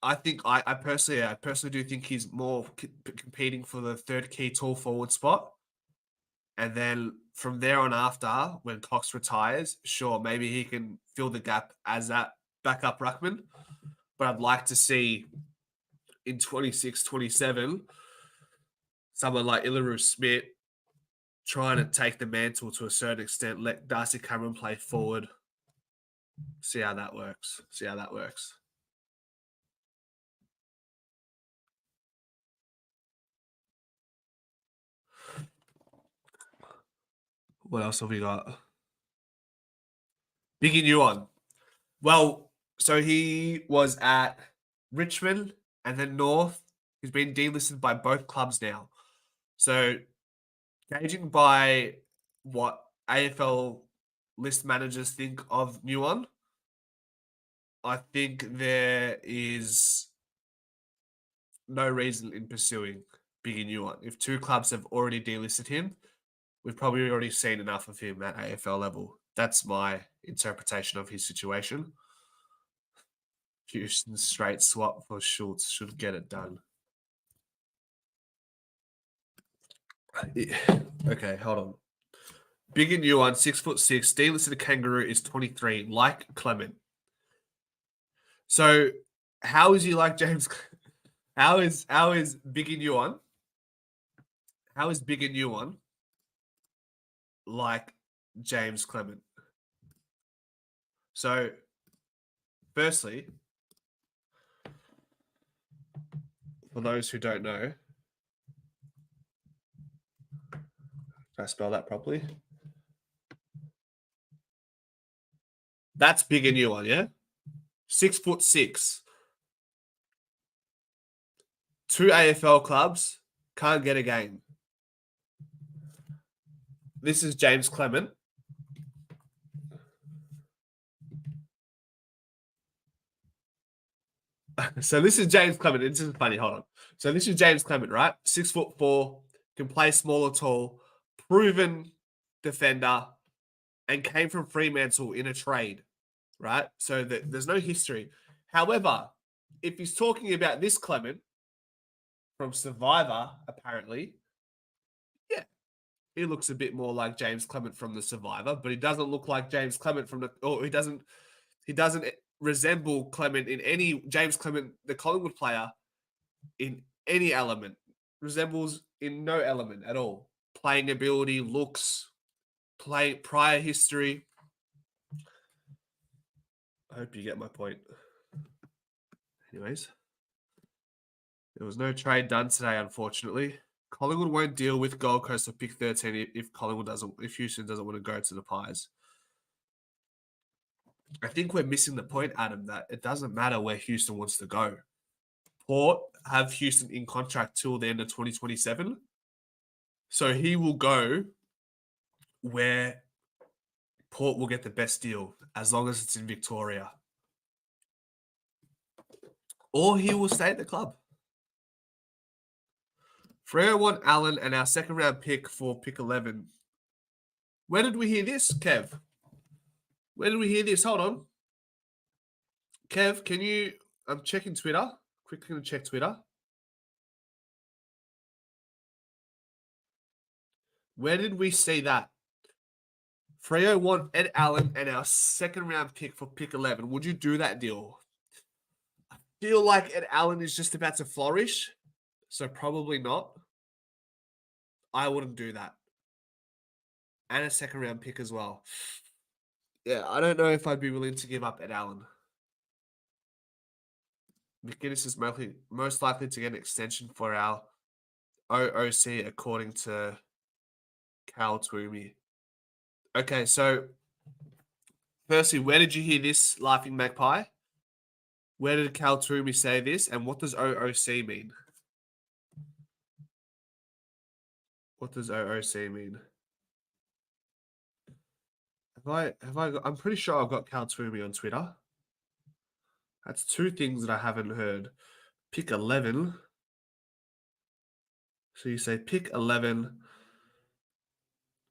I personally do think he's more competing for the 3rd key tall forward spot. And then from there on after, when Cox retires, sure, maybe he can fill the gap as that backup ruckman. But I'd like to see in 26, 27, someone like Ilaru Smith trying to take the mantle to a certain extent, let Darcy Cameron play forward. See how that works. What else have we got? Biggie Nguyen. Well, so he was at Richmond and then North. He's been delisted by both clubs now. So, gauging by what AFL list managers think of Nguyen, I think there is no reason in pursuing Biggie Nguyen. If 2 clubs have already delisted him, we've probably already seen enough of him at AFL level. That's my interpretation of his situation. Houston straight swap for Schultz should get it done. Okay, hold on. Big and Nguyen, 6'6", delisted Kangaroo is 23, like Clement. So, how is he like James? How is Big and Nguyen? How is Big and Nguyen like James Clement? So, firstly, for those who don't know, can I spell that properly? That's big and new one, yeah? 6'6". 2 AFL clubs, can't get a game. This is James Clement. So this is James Clement. This is funny. Hold on. So this is James Clement, right? 6'4", can play small or tall, proven defender, and came from Fremantle in a trade, right? So there's no history. However, if he's talking about this Clement from Survivor, apparently, yeah, he looks a bit more like James Clement from the Survivor, but he doesn't look like James Clement from the. Or he doesn't resemble Clement in any James Clement, the Collingwood player, in any element. Resembles in no element at all. Playing ability, looks, prior history. I hope you get my point. Anyways, there was no trade done today, unfortunately. Collingwood won't deal with Gold Coast for pick 13 if Houston doesn't want to go to the Pies. I think we're missing the point, Adam, that it doesn't matter where Houston wants to go. Port have Houston in contract till the end of 2027. So he will go where Port will get the best deal as long as it's in Victoria. Or he will stay at the club. Freo want Allen and our second round pick for pick 11. Where did we hear this, Kev? Where did we hear this? Hold on. Kev, can you... I'm checking Twitter. Quickly going to check Twitter. Where did we see that? Freo want Ed Allen and our second round pick for pick 11. Would you do that deal? I feel like Ed Allen is just about to flourish, so probably not. I wouldn't do that. And a second round pick as well. Yeah, I don't know if I'd be willing to give up Ed Allen. McGuinness is most likely to get an extension for our OOC, according to Cal Twomey. Okay, so firstly, where did you hear this, Laughing Magpie? Where did Cal Twomey say this, and what does OOC mean? What does OOC mean? I'm pretty sure I've got Cal Twomey on Twitter. That's two things that I haven't heard. Pick 11. So you say pick 11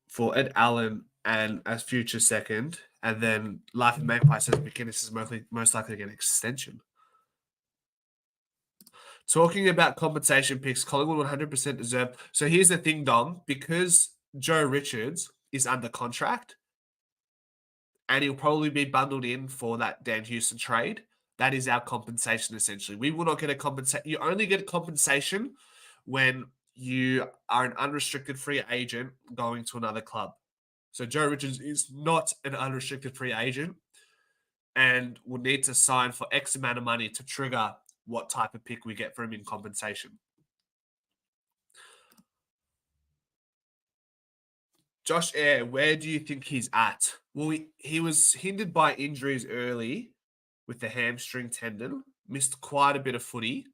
for Ed Allen and as future second, and then Laughing Magpie says McInnes is most likely to get an extension. Talking about compensation picks, Collingwood 100% deserve. So here's the thing, Dom. Because Joe Richards is under contract, and he'll probably be bundled in for that Dan Houston trade, that is our compensation, essentially. We will not get a compensation. You only get compensation when you are an unrestricted free agent going to another club. So Joe Richards is not an unrestricted free agent and will need to sign for X amount of money to trigger what type of pick we get for him in compensation. Josh Eyre, where do you think he's at? Well, he was hindered by injuries early with the hamstring tendon, missed quite a bit of footy.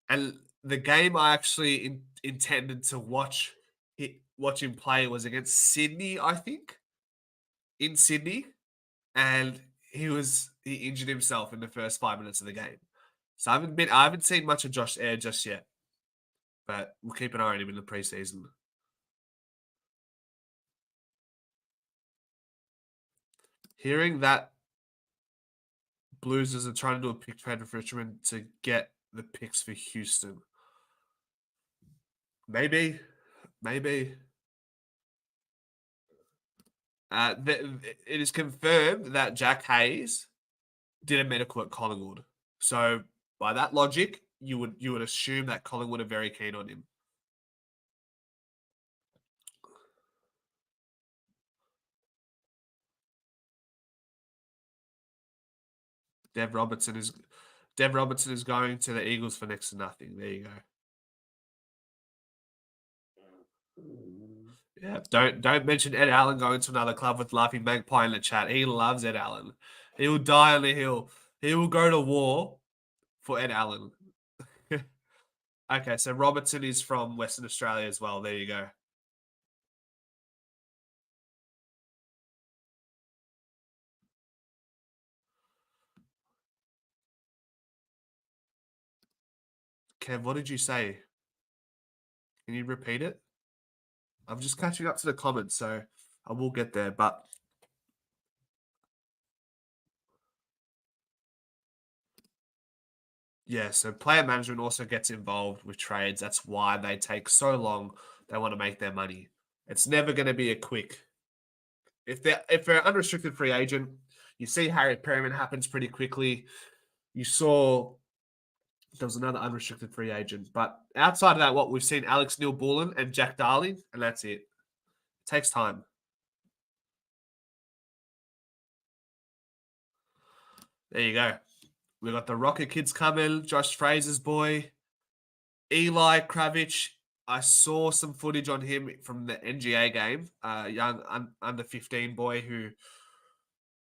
And the game I actually intended to watch him play was against Sydney, I think, in Sydney. And he injured himself in the first 5 minutes of the game. So I haven't seen much of Josh Eyre just yet. But we'll keep an eye on him in the preseason. Hearing that Blues are trying to do a pick trade with Richmond to get the picks for Houston. Maybe. It is confirmed that Jack Hayes did a medical at Collingwood. So by that logic, you would assume that Collingwood are very keen on him. Dev Robertson is going to the Eagles for next to nothing. There you go. Yeah, don't mention Ed Allen going to another club with Laughing Magpie in the chat. He loves Ed Allen. He will die on the hill. He will go to war for Ed Allen. Okay, so Robertson is from Western Australia as well. There you go. Kev, what did you say? Can you repeat it? I'm just catching up to the comments, so I will get there. But yeah, so player management also gets involved with trades. That's why they take so long. They want to make their money. It's never going to be a quick. If they're unrestricted free agent, you see Harry Perryman happens pretty quickly. You saw there was another unrestricted free agent, but outside of that, what we've seen Alex Neil-Bullen and Jack Darling, and that's it. It takes time. There you go. We got the Rocket kids coming. Josh Fraser's boy, Eli Kravich. I saw some footage on him from the NGA game. Young under 15 boy who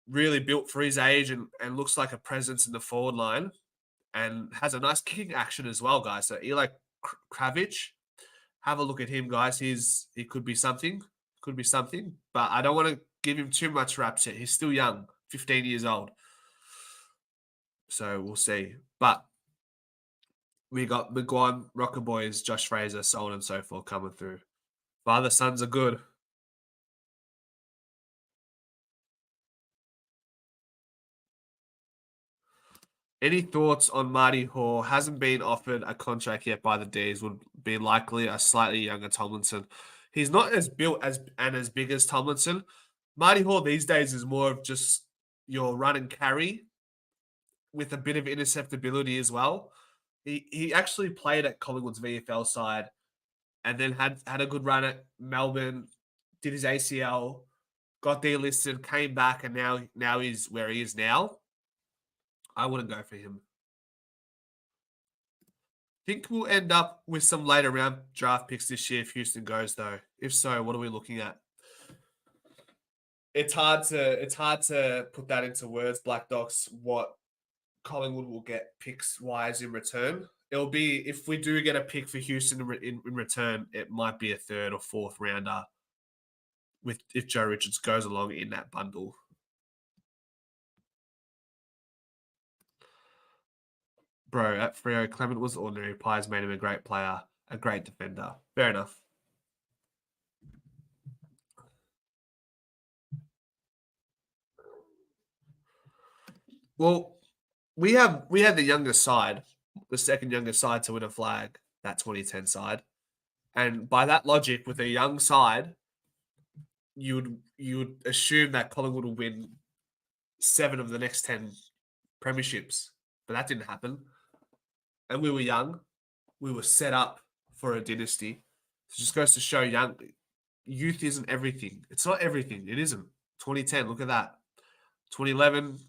really built for his age and looks like a presence in the forward line and has a nice kicking action as well, guys. So Eli Kravich, have a look at him, guys. He could be something. Could be something. But I don't want to give him too much raps yet. He's still young, 15 years old. So we'll see. But we got McGuan, Rocker Boys, Josh Fraser, so on and so forth coming through. Father sons are good. Any thoughts on Marty Hall? Hasn't been offered a contract yet by the D's. Would be likely a slightly younger Tomlinson. He's not as built as big as Tomlinson. Marty Hall these days is more of just your run and carry with a bit of interceptability as well. He actually played at Collingwood's VFL side and then had a good run at Melbourne, did his ACL, got delisted, came back, and now he's where he is now. I wouldn't go for him. Think we'll end up with some later round draft picks this year if Houston goes, though. If so, what are we looking at? It's hard to put that into words, Black Docs, what Collingwood will get picks wise in return. It'll be, if we do get a pick for Houston in return, it might be a third or fourth rounder with if Joe Richards goes along in that bundle. Bro, at Freo, Clement was ordinary. Pies made him a great player, a great defender. Fair enough. Well, we had the youngest side, the second youngest side to win a flag, that 2010 side. And by that logic, with a young side, you would assume that Collingwood will win 7 of the next 10 premierships. But that didn't happen. And we were young. We were set up for a dynasty. It just goes to show youth isn't everything. It's not everything. It isn't. 2010, look at that. 2011,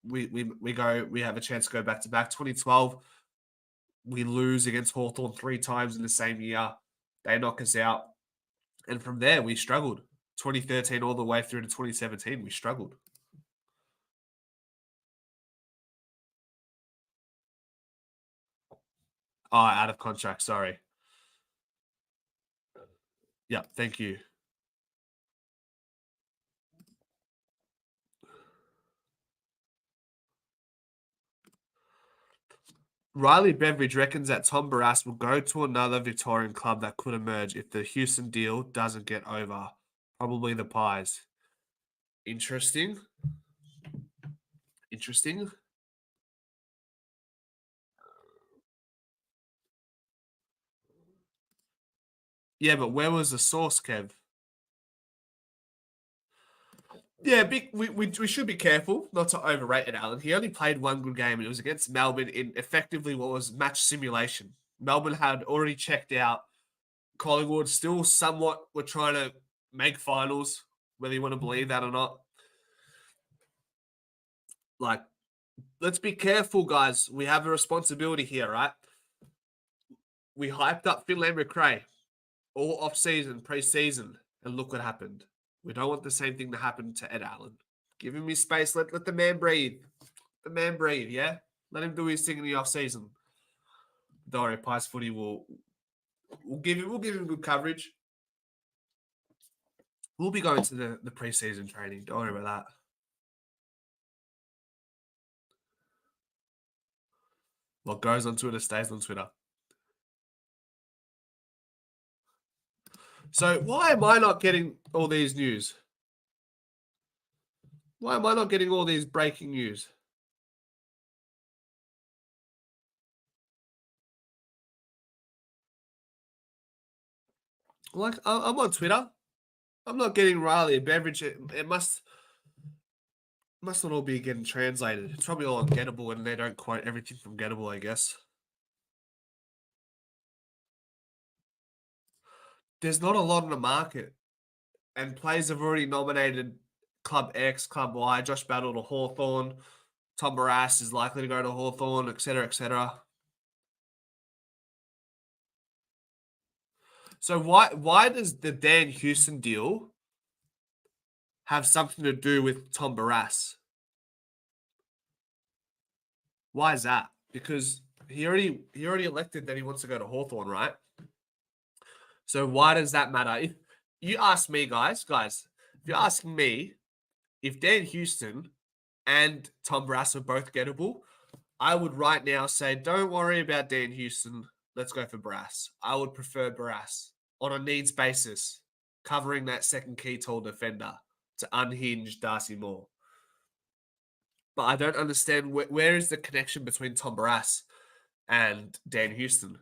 we have a chance to go back to back. 2012, we lose against Hawthorn 3 times in the same year. They knock us out. And from there, we struggled. 2013 all the way through to 2017, we struggled. Oh, out of contract, sorry. Yeah, thank you. Riley Beveridge reckons that Tom Barras will go to another Victorian club that could emerge if the Houston deal doesn't get over. Probably the Pies. Interesting. Interesting. Yeah, but where was the source, Kev? Yeah, we should be careful not to overrate it, Alan. He only played one good game, and it was against Melbourne in effectively what was match simulation. Melbourne had already checked out. Collingwood still somewhat were trying to make finals, whether you want to believe that or not. Like, let's be careful, guys. We have a responsibility here, right? We hyped up Finland McRae all off-season, pre-season, and look what happened. We don't want the same thing to happen to Ed Allen. Give him his space. Let the man breathe. The man breathe, yeah? Let him do his thing in the off-season. Don't worry, Pies Footy will give him good coverage. We'll be going to the pre-season training. Don't worry about that. What goes on Twitter stays on Twitter. So why am I not getting all these news? Why am I not getting all these breaking news? Like, I'm on Twitter. I'm not getting Riley a beverage. It must not all be getting translated. It's probably all on Gettable, and they don't quote everything from Gettable, I guess. There's not a lot in the market, and players have already nominated Club X, Club Y. Josh Battle to Hawthorn. Tom Barras is likely to go to Hawthorn, etc., etc. So why does the Dan Houston deal have something to do with Tom Barras? Why is that? Because he already elected that he wants to go to Hawthorn, right? So why does that matter? If you ask me, guys, if you're asking me if Dan Houston and Tom Barras are both gettable, I would right now say, don't worry about Dan Houston. Let's go for Barras. I would prefer Barras on a needs basis, covering that second key tall defender to unhinge Darcy Moore. But I don't understand where is the connection between Tom Barras and Dan Houston.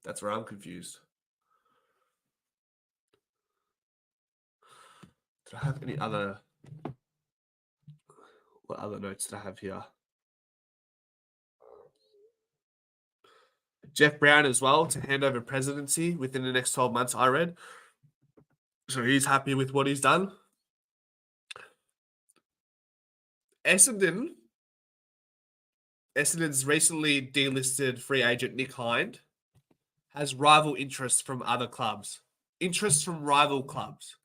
That's where I'm confused. Did I have any other? What other notes did I have here? Jeff Brown as well to hand over presidency within the next 12 months, I read. So he's happy with what he's done. Essendon's recently delisted free agent Nick Hind has rival interests from other clubs. Interests from rival clubs.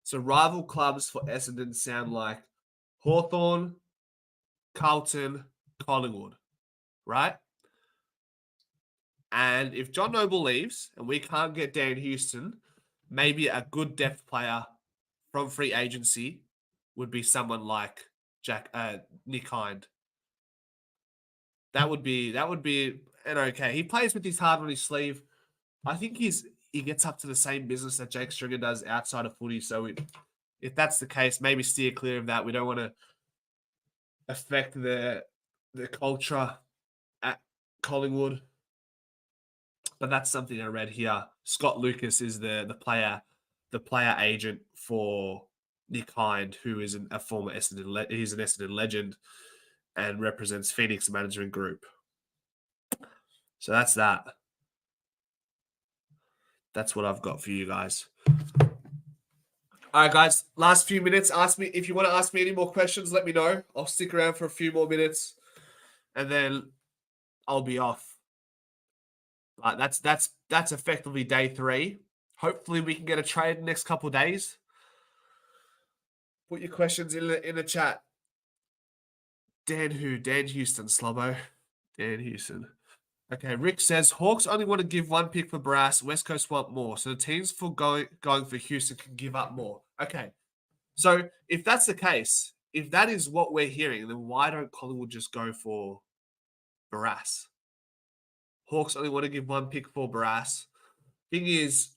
So rival clubs for Essendon sound like Hawthorn, Carlton, Collingwood, right? And if John Noble leaves and we can't get Dan Houston, maybe a good depth player from free agency would be someone like Nick Hind. That would be an okay. He plays with his heart on his sleeve. I think he gets up to the same business that Jake Stringer does outside of footy. So if that's the case, maybe steer clear of that. We don't want to affect the culture at Collingwood. But that's something I read here. Scott Lucas is the player agent for Nick Hind, who is a former Essendon. He's an Essendon legend and represents Phoenix Management Group. So that's that. That's what I've got for you guys. All right, guys. Last few minutes. Ask me if you want to ask me any more questions. Let me know. I'll stick around for a few more minutes, and then I'll be off. But that's effectively day 3. Hopefully, we can get a trade in the next couple of days. Put your questions in the chat. Dan Houston, Slobbo. Dan Houston. Okay, Rick says Hawks only want to give 1 pick for Brass. West Coast want more. So the teams for going for Houston can give up more. Okay. So if that's the case, if that is what we're hearing, then why don't Collingwood just go for Barras? Hawks only want to give 1 pick for Barras. Thing is,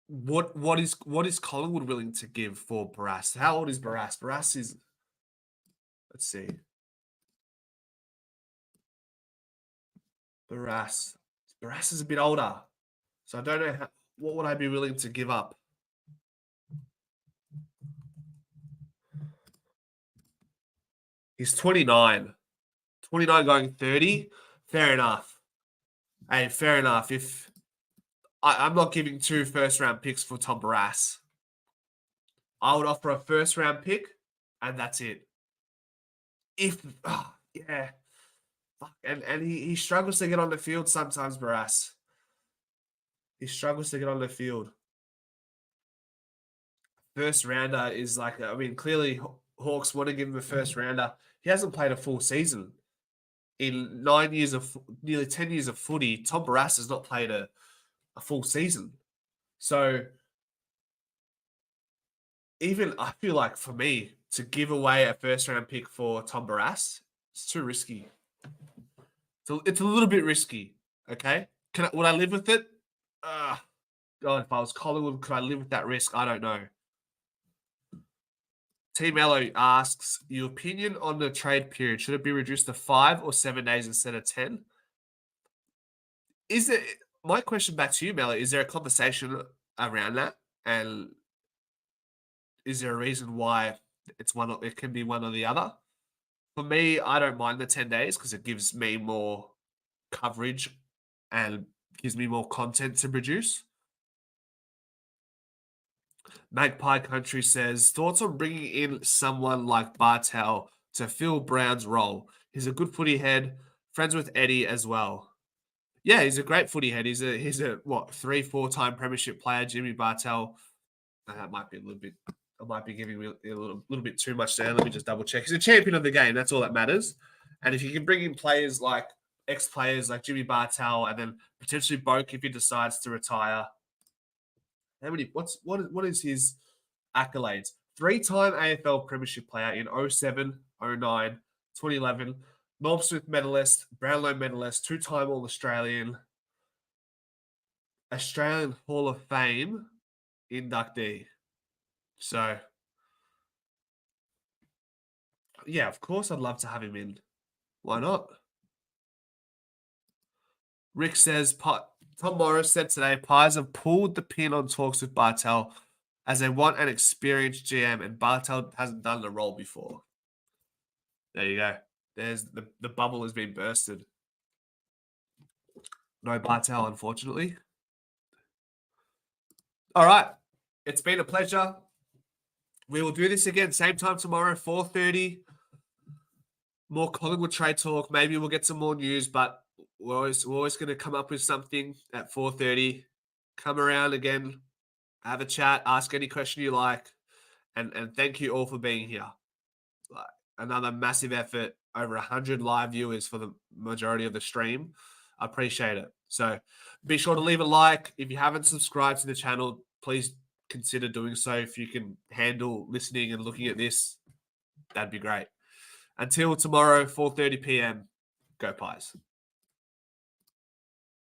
what is Collingwood willing to give for Barras? How old is Barras? Barras is, let's see. Barras is a bit older. So I don't know what would I be willing to give up. He's 29. 29 going 30. Fair enough. Hey, fair enough. If I'm not giving 2 first-round picks for Tom Barrass. I would offer a first-round pick, and that's it. Yeah. And he struggles to get on the field sometimes, Barrass. He struggles to get on the field. First rounder is like, I mean, clearly Hawks want to give him a first rounder. He hasn't played a full season. In 9 years of nearly 10 years of footy, Tom Barrass has not played a full season. So even I feel like for me to give away a first round pick for Tom Barrass, it's too risky. It's a little bit risky. Okay. Would I live with it? God, if I was Collingwood, could I live with that risk? I don't know. T Mello asks, your opinion on the trade period, should it be reduced to 5 or 7 days instead of 10? Is it my question back to you, Mello, is there a conversation around that? And is there a reason why it can be one or the other? For me, I don't mind the 10 days because it gives me more coverage and gives me more content to produce. Magpie Country says, thoughts on bringing in someone like Bartel to fill Brown's role? He's a good footy head, friends with Eddie as well. Yeah, he's a great footy head. He's a 3-4 time premiership player, Jimmy Bartel. That might be a little bit. I might be giving a little bit too much there. Let me just double check. He's a champion of the game. That's all that matters. And if you can bring in players like ex-players like Jimmy Bartel and then potentially Boak if he decides to retire. What is his accolades? 3-time AFL Premiership player in 07, 09, 2011, Norm Smith medalist, Brownlow medalist, 2-time All-Australian, Australian Hall of Fame inductee. So, yeah, of course I'd love to have him in. Why not? Rick says, Tom Morris said today, Pies have pulled the pin on talks with Bartel as they want an experienced GM, and Bartel hasn't done the role before. There you go. There's the bubble has been bursted. No Bartel, unfortunately. All right. It's been a pleasure. We will do this again, same time tomorrow, 4:30. More Collingwood trade talk. Maybe we'll get some more news, but we're always going to come up with something at 4:30. Come around again, have a chat, ask any question you like, and thank you all for being here. Like, another massive effort, over 100 live viewers for the majority of the stream. I appreciate it. So be sure to leave a like. If you haven't subscribed to the channel, please consider doing so. If you can handle listening and looking at this, that'd be great. Until tomorrow, 4:30 p.m., go Pies.